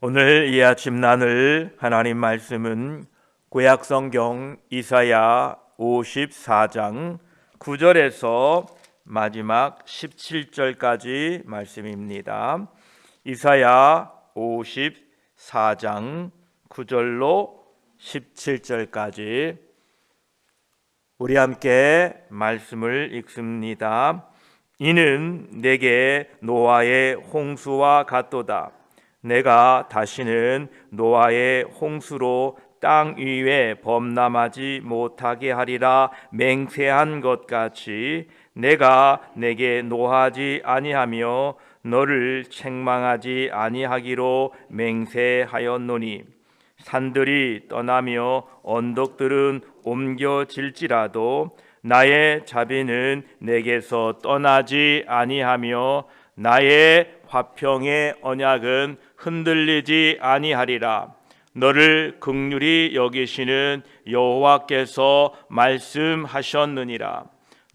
오늘 이 아침 나눌 하나님 말씀은 구약성경 이사야 54장 9절에서 마지막 17절까지 말씀입니다. 이사야 54장 9절로 17절까지 우리 함께 말씀을 읽습니다. 이는 내게 노아의 홍수와 같도다. 내가 다시는 노아의 홍수로 땅 위에 범람하지 못하게 하리라 맹세한 것 같이 내가 내게 노하지 아니하며 너를 책망하지 아니하기로 맹세하였노니 산들이 떠나며 언덕들은 옮겨질지라도 나의 자비는 내게서 떠나지 아니하며 나의 화평의 언약은 흔들리지 아니하리라. 너를 긍휼히 여기시는 여호와께서 말씀하셨느니라.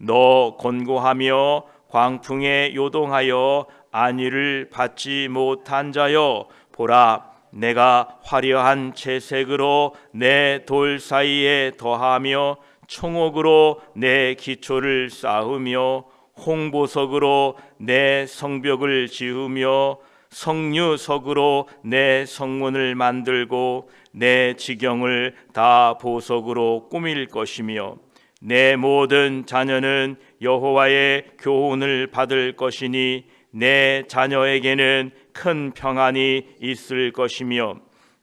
너 곤고하며 광풍에 요동하여 안위를 받지 못한 자여, 보라, 내가 화려한 채색으로 내 돌 사이에 더하며 청옥으로 내 기초를 쌓으며 홍보석으로 내 성벽을 지으며 석류석으로 내 성문을 만들고 내 지경을 다 보석으로 꾸밀 것이며 내 모든 자녀는 여호와의 교훈을 받을 것이니 내 자녀에게는 큰 평안이 있을 것이며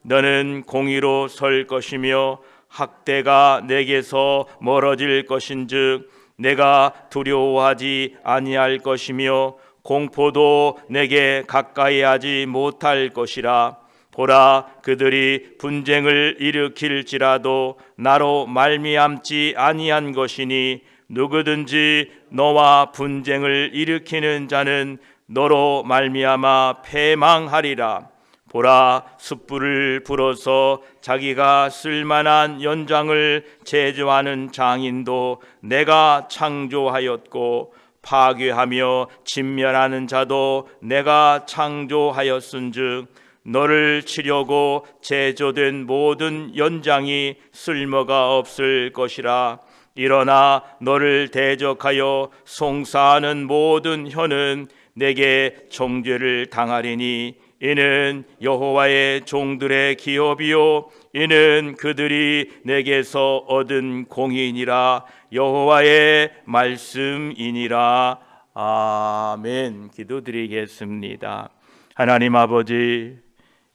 너는 공의로 설 것이며 학대가 내게서 멀어질 것인즉 내가 두려워하지 아니할 것이며 공포도 내게 가까이 하지 못할 것이라. 보라, 그들이 분쟁을 일으킬지라도 나로 말미암지 아니한 것이니 누구든지 너와 분쟁을 일으키는 자는 너로 말미암아 패망하리라. 보라, 숯불을 불어서 자기가 쓸만한 연장을 제조하는 장인도 내가 창조하였고 파괴하며 진멸하는 자도 내가 창조하였은즉 너를 치려고 제조된 모든 연장이 쓸모가 없을 것이라. 일어나 너를 대적하여 송사하는 모든 혀는 내게 정죄를 당하리니 이는 여호와의 종들의 기업이요 이는 그들이 내게서 얻은 공의니라. 여호와의 말씀이니라. 아멘. 기도드리겠습니다. 하나님 아버지,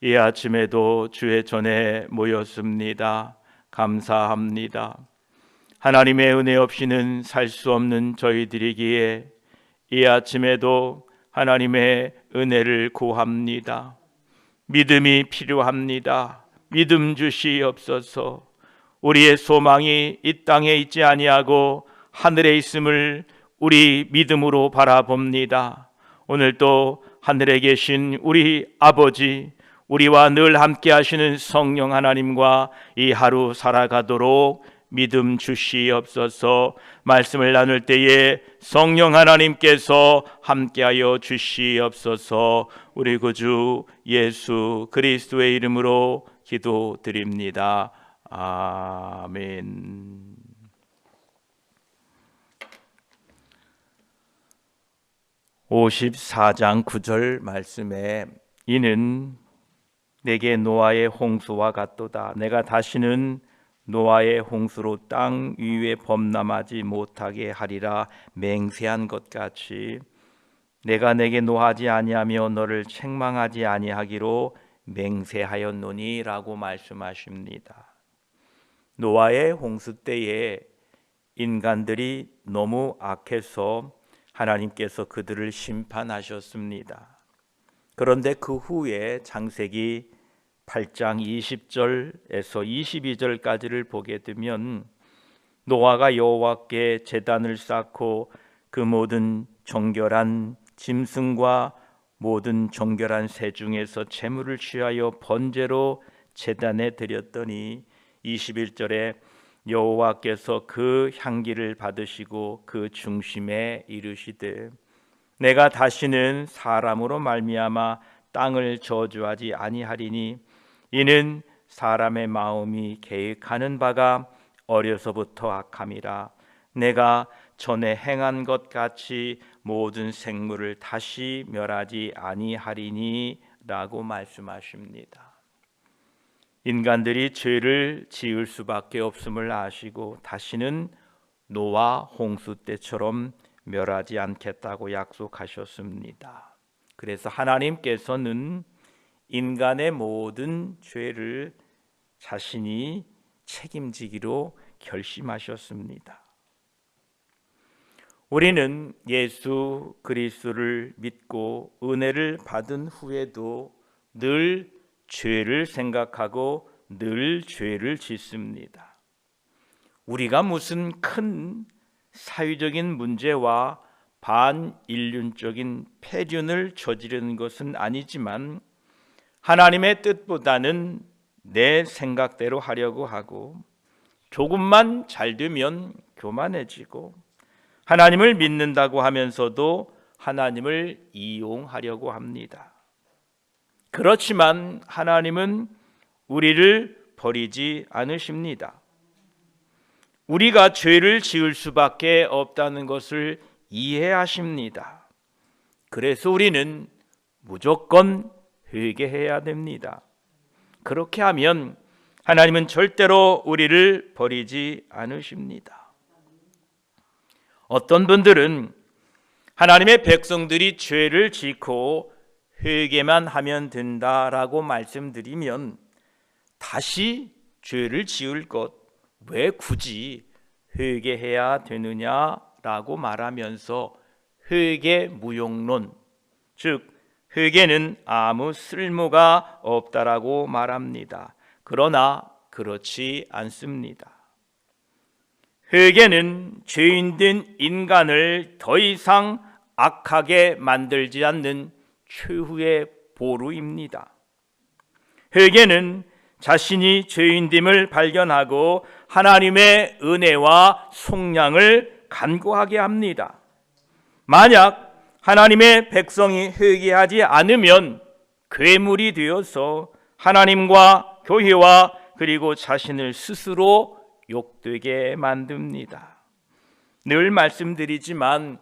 이 아침에도 주의 전에 모였습니다. 감사합니다. 하나님의 은혜 없이는 살 수 없는 저희들이기에 이 아침에도 하나님의 은혜를 구합니다. 믿음이 필요합니다. 믿음 주시옵소서. 우리의 소망이 이 땅에 있지 아니하고 하늘에 있음을 우리 믿음으로 바라봅니다. 오늘도 하늘에 계신 우리 아버지, 우리와 늘 함께 하시는 성령 하나님과 이 하루 살아가도록 믿음 주시옵소서. 말씀을 나눌 때에 성령 하나님께서 함께하여 주시옵소서. 우리 구주 예수 그리스도의 이름으로 기도드립니다. 아멘. (54장 9절) 말씀에 이는 내게 노아의 홍수와 같도다. 내가 다시는 노아의 홍수로 땅 위에 범람하지 못하게 하리라 맹세한 것 같이 내가 내게 노하지 아니하며 너를 책망하지 아니하기로 맹세하였노니 라고 말씀하십니다. 노아의 홍수 때에 인간들이 너무 악해서 하나님께서 그들을 심판하셨습니다. 그런데 그 후에 창세기 8장 20절에서 22절까지를 보게 되면 노아가 여호와께 제단을 쌓고 그 모든 정결한 짐승과 모든 정결한 새 중에서 제물을 취하여 번제로 제단에 드렸더니 21절에 여호와께서 그 향기를 받으시고 그 중심에 이르시되 내가 다시는 사람으로 말미암아 땅을 저주하지 아니하리니 이는 사람의 마음이 계획하는 바가 어려서부터 악함이라. 내가 전에 행한 것 같이 모든 생물을 다시 멸하지 아니하리니 라고 말씀하십니다. 인간들이 죄를 지을 수밖에 없음을 아시고 다시는 노아 홍수 때처럼 멸하지 않겠다고 약속하셨습니다. 그래서 하나님께서는 인간의 모든 죄를 자신이 책임지기로 결심하셨습니다. 우리는 예수 그리스도를 믿고 은혜를 받은 후에도 늘 죄를 생각하고 늘 죄를 짓습니다. 우리가 무슨 큰 사회적인 문제와 반인륜적인 폐륜을 저지르는 것은 아니지만 하나님의 뜻보다는 내 생각대로 하려고 하고 조금만 잘 되면 교만해지고 하나님을 믿는다고 하면서도 하나님을 이용하려고 합니다. 그렇지만 하나님은 우리를 버리지 않으십니다. 우리가 죄를 지을 수밖에 없다는 것을 이해하십니다. 그래서 우리는 무조건 회개해야 됩니다. 그렇게 하면 하나님은 절대로 우리를 버리지 않으십니다. 어떤 분들은 하나님의 백성들이 죄를 짓고 회개만 하면 된다라고 말씀드리면 다시 죄를 지을 것 왜 굳이 회개해야 되느냐라고 말하면서 회개무용론, 즉 회개는 아무 쓸모가 없다라고 말합니다. 그러나 그렇지 않습니다. 회개는 죄인된 인간을 더 이상 악하게 만들지 않는 최후의 보루입니다. 회개는 자신이 죄인됨을 발견하고 하나님의 은혜와 속량을 간구하게 합니다. 만약 하나님의 백성이 회개하지 않으면 괴물이 되어서 하나님과 교회와 그리고 자신을 스스로 욕되게 만듭니다. 늘 말씀드리지만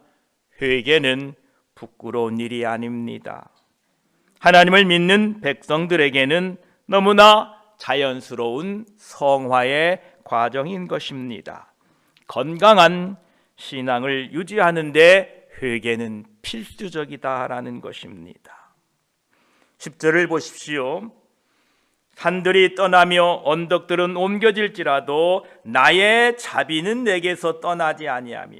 회개는 부끄러운 일이 아닙니다. 하나님을 믿는 백성들에게는 너무나 자연스러운 성화의 과정인 것입니다. 건강한 신앙을 유지하는 데 회개는 필수적이다라는 것입니다. 10절을 보십시오. 산들이 떠나며 언덕들은 옮겨질지라도 나의 자비는 내게서 떠나지 아니하며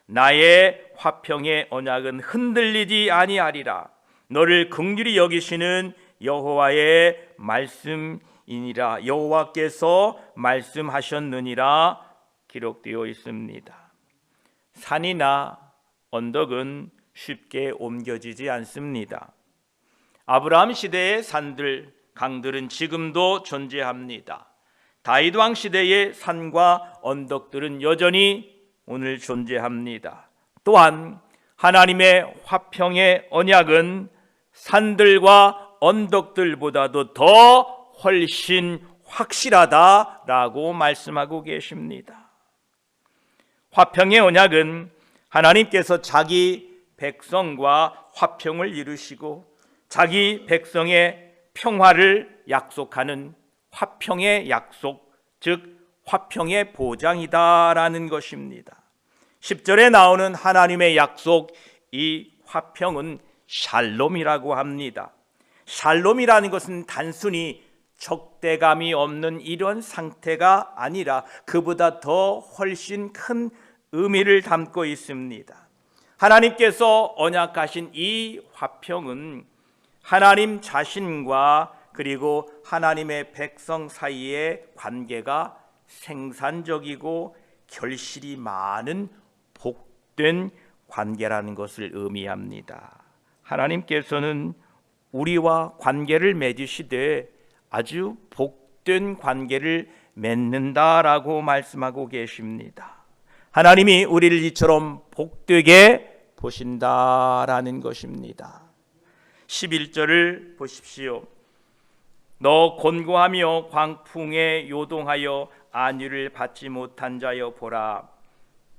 나의 화평의 언약은 흔들리지 아니하리라. 너를 긍휼히 여기시는 여호와의 말씀이니라. 여호와께서 말씀하셨느니라 기록되어 있습니다. 산이나 언덕은 쉽게 옮겨지지 않습니다. 아브라함 시대의 산들, 강들은 지금도 존재합니다. 다윗 왕 시대의 산과 언덕들은 여전히 오늘 존재합니다. 또한 하나님의 화평의 언약은 산들과 언덕들보다도 더 훨씬 확실하다라고 말씀하고 계십니다. 화평의 언약은 하나님께서 자기 백성과 화평을 이루시고 자기 백성의 평화를 약속하는 화평의 약속, 즉 화평의 보장이다라는 것입니다. 10절에 나오는 하나님의 약속, 이 화평은 샬롬이라고 합니다. 샬롬이라는 것은 단순히 적대감이 없는 이런 상태가 아니라 그보다 더 훨씬 큰 의미를 담고 있습니다. 하나님께서 언약하신 이 화평은 하나님 자신과 그리고 하나님의 백성 사이의 관계가 생산적이고 결실이 많은 복된 관계라는 것을 의미합니다. 하나님께서는 우리와 관계를 맺으시되 아주 복된 관계를 맺는다라고 말씀하고 계십니다. 하나님이 우리를 이처럼 복되게 보신다라는 것입니다. 11절을 보십시오. 너 곤고하며 광풍에 요동하여 안위를 받지 못한 자여 보라.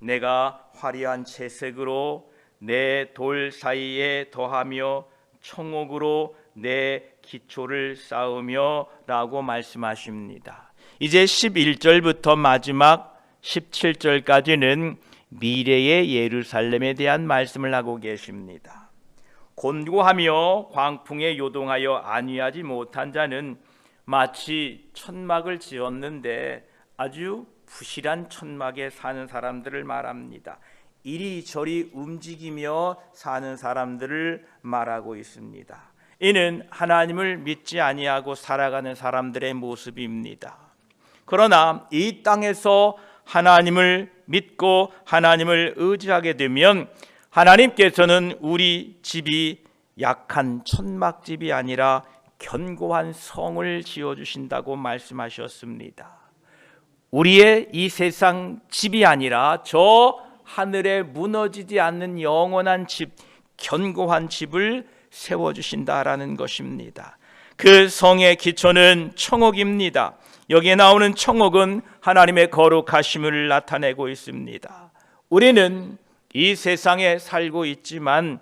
내가 화려한 채색으로 내 돌 사이에 더하며 청옥으로 내 기초를 쌓으며 라고 말씀하십니다. 이제 11절부터 마지막 17절까지는 미래의 예루살렘에 대한 말씀을 하고 계십니다. 곤고하며 광풍에 요동하여 안위하지 못한 자는 마치 천막을 지었는데 아주 부실한 천막에 사는 사람들을 말합니다. 이리저리 움직이며 사는 사람들을 말하고 있습니다. 이는 하나님을 믿지 아니하고 살아가는 사람들의 모습입니다. 그러나 이 땅에서 하나님을 믿고 하나님을 의지하게 되면 하나님께서는 우리 집이 약한 천막집이 아니라 견고한 성을 지어주신다고 말씀하셨습니다. 우리의 이 세상 집이 아니라 저 하늘에 무너지지 않는 영원한 집, 견고한 집을 세워주신다라는 것입니다. 그 성의 기초는 청옥입니다. 여기에 나오는 청옥은 하나님의 거룩하심을 나타내고 있습니다. 우리는 이 세상에 살고 있지만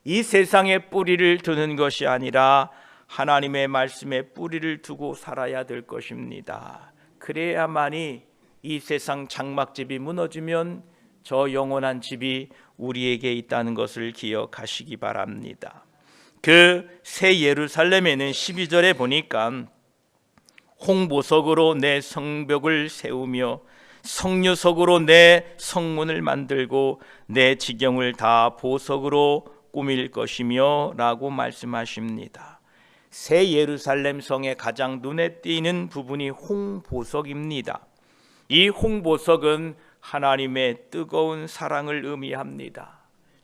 이 세상에 뿌리를 두는 것이 아니라 하나님의 말씀에 뿌리를 두고 살아야 될 것입니다. 그래야만이 이 세상 장막집이 무너지면 저 영원한 집이 우리에게 있다는 것을 기억하시기 바랍니다. 그 새 예루살렘에는 12절에 보니까 홍보석으로 내 성벽을 세우며 석류석으로 내 성문을 만들고 내 지경을 다 보석으로 꾸밀 것이며 라고 말씀하십니다. 새 예루살렘 성의 가장 눈에 띄는 부분이 홍보석입니다. 이 홍보석은 하나님의 뜨거운 사랑을 의미합니다.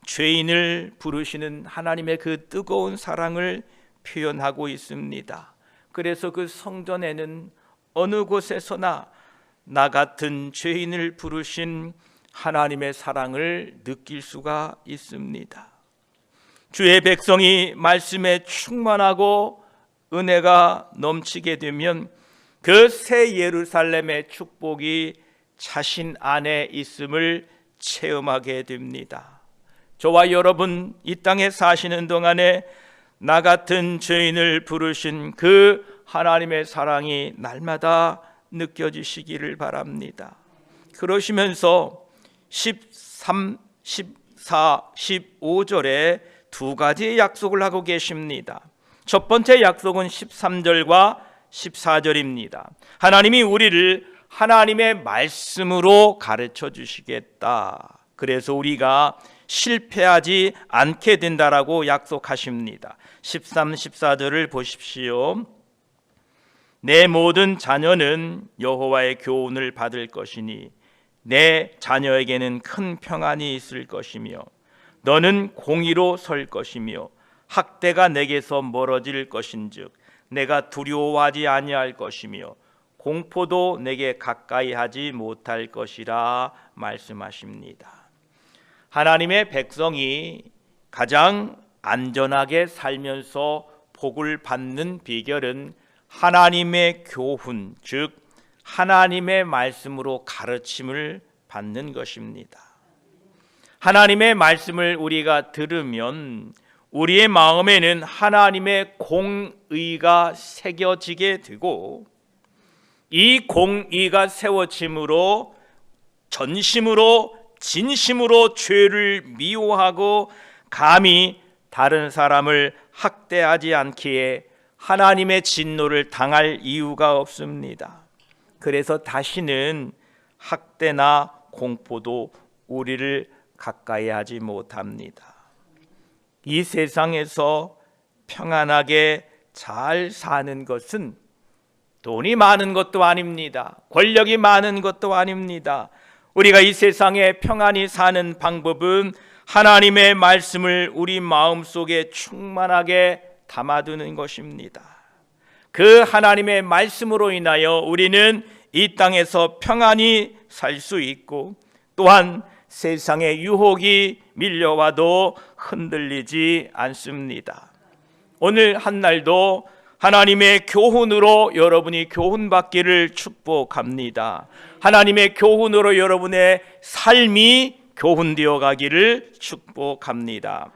죄인을 부르시는 하나님의 그 뜨거운 사랑을 표현하고 있습니다. 그래서 그 성전에는 어느 곳에서나 나 같은 죄인을 부르신 하나님의 사랑을 느낄 수가 있습니다. 주의 백성이 말씀에 충만하고 은혜가 넘치게 되면 그 새 예루살렘의 축복이 자신 안에 있음을 체험하게 됩니다. 저와 여러분 이 땅에 사시는 동안에 나 같은 죄인을 부르신 그 하나님의 사랑이 날마다 느껴지시기를 바랍니다. 그러시면서 13, 14, 15절에 두 가지의 약속을 하고 계십니다. 첫 번째 약속은 13절과 14절입니다. 하나님이 우리를 하나님의 말씀으로 가르쳐 주시겠다. 그래서 우리가 실패하지 않게 된다라고 약속하십니다. 13, 14절을 보십시오. 내 모든 자녀는 여호와의 교훈을 받을 것이니 내 자녀에게는 큰 평안이 있을 것이며 너는 공의로 설 것이며 학대가 내게서 멀어질 것인즉 내가 두려워하지 아니할 것이며 공포도 내게 가까이 하지 못할 것이라 말씀하십니다. 하나님의 백성이 가장 안전하게 살면서 복을 받는 비결은 하나님의 교훈, 즉 하나님의 말씀으로 가르침을 받는 것입니다. 하나님의 말씀을 우리가 들으면 우리의 마음에는 하나님의 공의가 새겨지게 되고 이 공의가 세워짐으로 전심으로 진심으로 죄를 미워하고 감히 다른 사람을 학대하지 않기에 하나님의 진노를 당할 이유가 없습니다. 그래서 다시는 학대나 공포도 우리를 가까이 하지 못합니다. 이 세상에서 평안하게 잘 사는 것은 돈이 많은 것도 아닙니다. 권력이 많은 것도 아닙니다. 우리가 이 세상에 평안히 사는 방법은 하나님의 말씀을 우리 마음속에 충만하게 담아두는 것입니다. 그 하나님의 말씀으로 인하여 우리는 이 땅에서 평안히 살 수 있고 또한 세상의 유혹이 밀려와도 흔들리지 않습니다. 오늘 한 날도 하나님의 교훈으로 여러분이 교훈받기를 축복합니다. 하나님의 교훈으로 여러분의 삶이 교훈되어 가기를 축복합니다.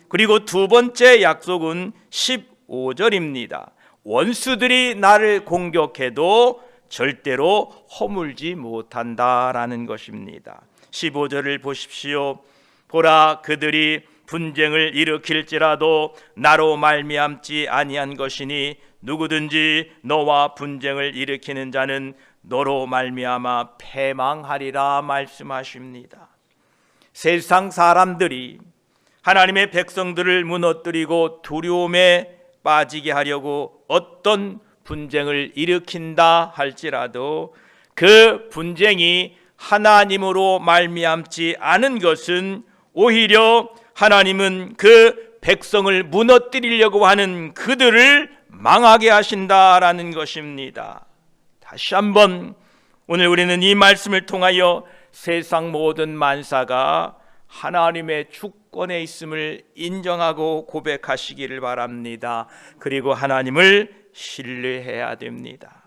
그리고 두 번째 약속은 15절입니다. 원수들이 나를 공격해도 절대로 허물지 못한다라는 것입니다. 15절을 보십시오. 보라, 그들이 분쟁을 일으킬지라도 나로 말미암지 아니한 것이니 누구든지 너와 분쟁을 일으키는 자는 너로 말미암아 패망하리라 말씀하십니다. 세상 사람들이 하나님의 백성들을 무너뜨리고 두려움에 빠지게 하려고 어떤 분쟁을 일으킨다 할지라도 그 분쟁이 하나님으로 말미암지 않은 것은 오히려 하나님은 그 백성을 무너뜨리려고 하는 그들을 망하게 하신다라는 것입니다. 다시 한번 오늘 우리는 이 말씀을 통하여 세상 모든 만사가 하나님의 주권에 있음을 인정하고 고백하시기를 바랍니다. 그리고 하나님을 신뢰해야 됩니다.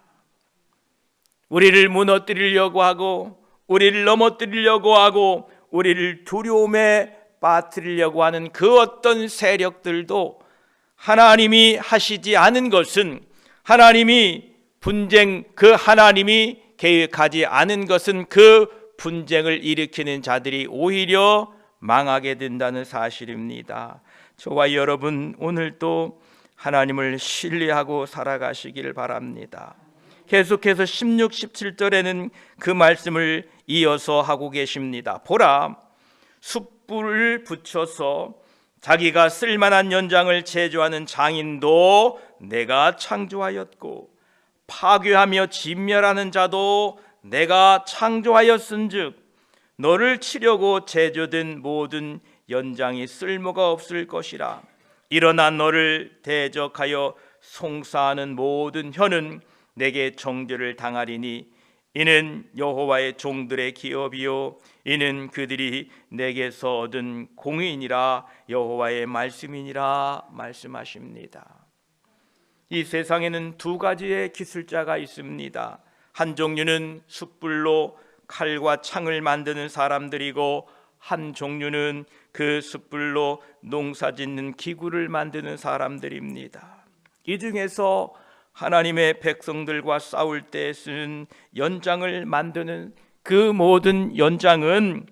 우리를 무너뜨리려고 하고 우리를 넘어뜨리려고 하고 우리를 두려움에 빠뜨리려고 하는 그 어떤 세력들도 하나님이 하시지 않은 것은, 하나님이 하나님이 계획하지 않은 것은 그 분쟁을 일으키는 자들이 오히려 망하게 된다는 사실입니다. 저와 여러분 오늘도 하나님을 신뢰하고 살아가시기를 바랍니다. 계속해서 16, 17절에는 그 말씀을 이어서 하고 계십니다. 보라, 숯불을 붙여서 자기가 쓸만한 연장을 제조하는 장인도 내가 창조하였고 파괴하며 진멸하는 자도 내가 창조하였은즉 너를 치려고 제조된 모든 연장이 쓸모가 없을 것이라. 일어나 너를 대적하여 송사하는 모든 혀는 내게 정죄를 당하리니 이는 여호와의 종들의 기업이요 이는 그들이 내게서 얻은 공의니라. 여호와의 말씀이니라 말씀하십니다. 이 세상에는 두 가지의 기술자가 있습니다. 한 종류는 숯불로 칼과 창을 만드는 사람들이고 한 종류는 그 숯불로 농사짓는 기구를 만드는 사람들입니다. 이 중에서 하나님의 백성들과 싸울 때 쓰는 연장을 만드는 그 모든 연장은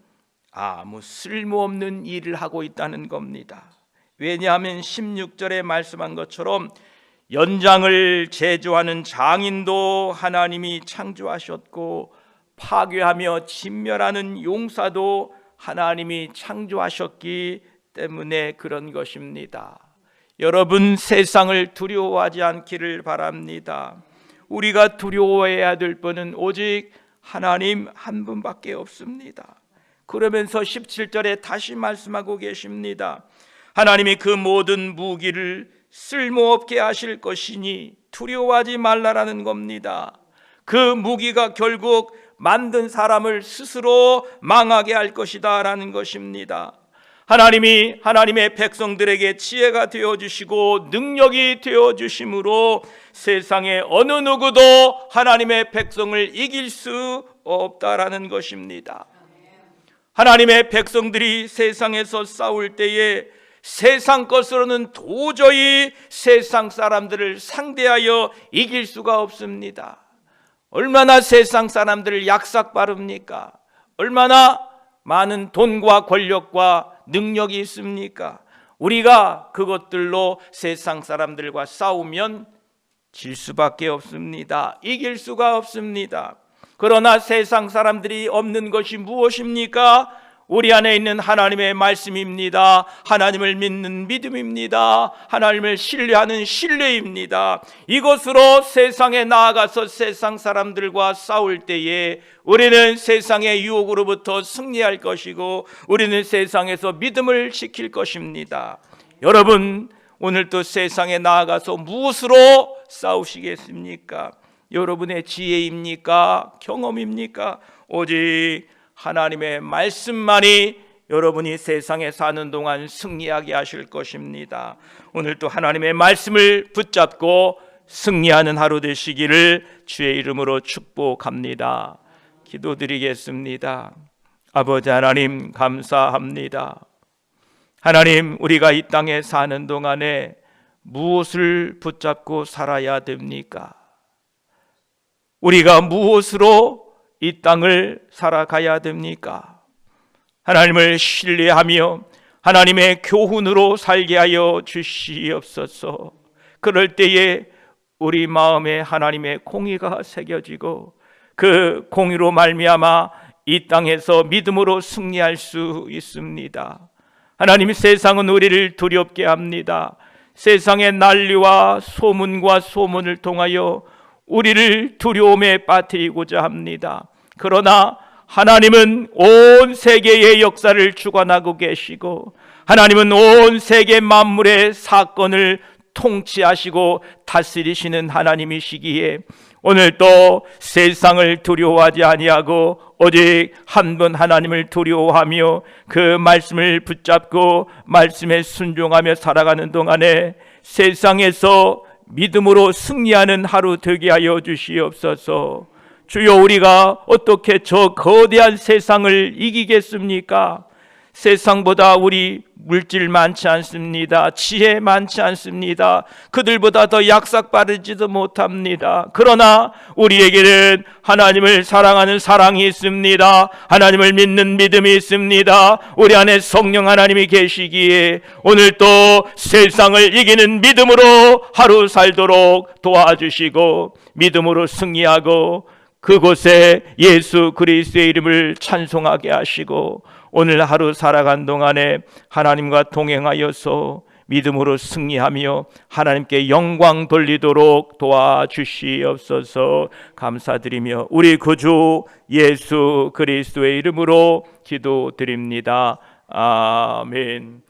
아무 쓸모없는 일을 하고 있다는 겁니다. 왜냐하면 16절에 말씀한 것처럼 연장을 제조하는 장인도 하나님이 창조하셨고 파괴하며 진멸하는 용사도 하나님이 창조하셨기 때문에 그런 것입니다. 여러분, 세상을 두려워하지 않기를 바랍니다. 우리가 두려워해야 될 분은 오직 하나님 한 분밖에 없습니다. 그러면서 17절에 다시 말씀하고 계십니다. 하나님이 그 모든 무기를 쓸모없게 하실 것이니 두려워하지 말라라는 겁니다. 그 무기가 결국 만든 사람을 스스로 망하게 할 것이다 라는 것입니다. 하나님이 하나님의 백성들에게 지혜가 되어주시고 능력이 되어주심으로 세상에 어느 누구도 하나님의 백성을 이길 수 없다라는 것입니다. 하나님의 백성들이 세상에서 싸울 때에 세상 것으로는 도저히 세상 사람들을 상대하여 이길 수가 없습니다. 얼마나 세상 사람들을 약삭 바릅니까? 얼마나 많은 돈과 권력과 능력이 있습니까? 우리가 그것들로 세상 사람들과 싸우면 질 수밖에 없습니다. 이길 수가 없습니다. 그러나 세상 사람들이 없는 것이 무엇입니까? 우리 안에 있는 하나님의 말씀입니다. 하나님을 믿는 믿음입니다. 하나님을 신뢰하는 신뢰입니다. 이것으로 세상에 나아가서 세상 사람들과 싸울 때에 우리는 세상의 유혹으로부터 승리할 것이고 우리는 세상에서 믿음을 지킬 것입니다. 여러분, 오늘도 세상에 나아가서 무엇으로 싸우시겠습니까? 여러분의 지혜입니까? 경험입니까? 오직 하나님의 말씀만이 여러분이 세상에 사는 동안 승리하게 하실 것입니다. 오늘도 하나님의 말씀을 붙잡고 승리하는 하루 되시기를 주의 이름으로 축복합니다. 기도드리겠습니다. 아버지 하나님, 감사합니다. 하나님, 우리가 이 땅에 사는 동안에 무엇을 붙잡고 살아야 됩니까? 우리가 무엇으로 이 땅을 살아가야 됩니까? 하나님을 신뢰하며 하나님의 교훈으로 살게 하여 주시옵소서. 그럴 때에 우리 마음에 하나님의 공의가 새겨지고 그 공의로 말미암아 이 땅에서 믿음으로 승리할 수 있습니다. 하나님, 세상은 우리를 두렵게 합니다. 세상의 난리와 소문과 소문을 통하여 우리를 두려움에 빠뜨리고자 합니다. 그러나 하나님은 온 세계의 역사를 주관하고 계시고 하나님은 온 세계 만물의 사건을 통치하시고 다스리시는 하나님이시기에 오늘도 세상을 두려워하지 아니하고 오직 한 분 하나님을 두려워하며 그 말씀을 붙잡고 말씀에 순종하며 살아가는 동안에 세상에서 믿음으로 승리하는 하루 되게 하여 주시옵소서. 주여, 우리가 어떻게 저 거대한 세상을 이기겠습니까? 세상보다 우리 물질 많지 않습니다. 지혜 많지 않습니다. 그들보다 더 약삭빠르지도 못합니다. 그러나 우리에게는 하나님을 사랑하는 사랑이 있습니다. 하나님을 믿는 믿음이 있습니다. 우리 안에 성령 하나님이 계시기에 오늘도 세상을 이기는 믿음으로 하루 살도록 도와주시고 믿음으로 승리하고 그곳에 예수 그리스도의 이름을 찬송하게 하시고 오늘 하루 살아간 동안에 하나님과 동행하여서 믿음으로 승리하며 하나님께 영광 돌리도록 도와주시옵소서. 감사드리며 우리 구주 예수 그리스도의 이름으로 기도드립니다. 아멘.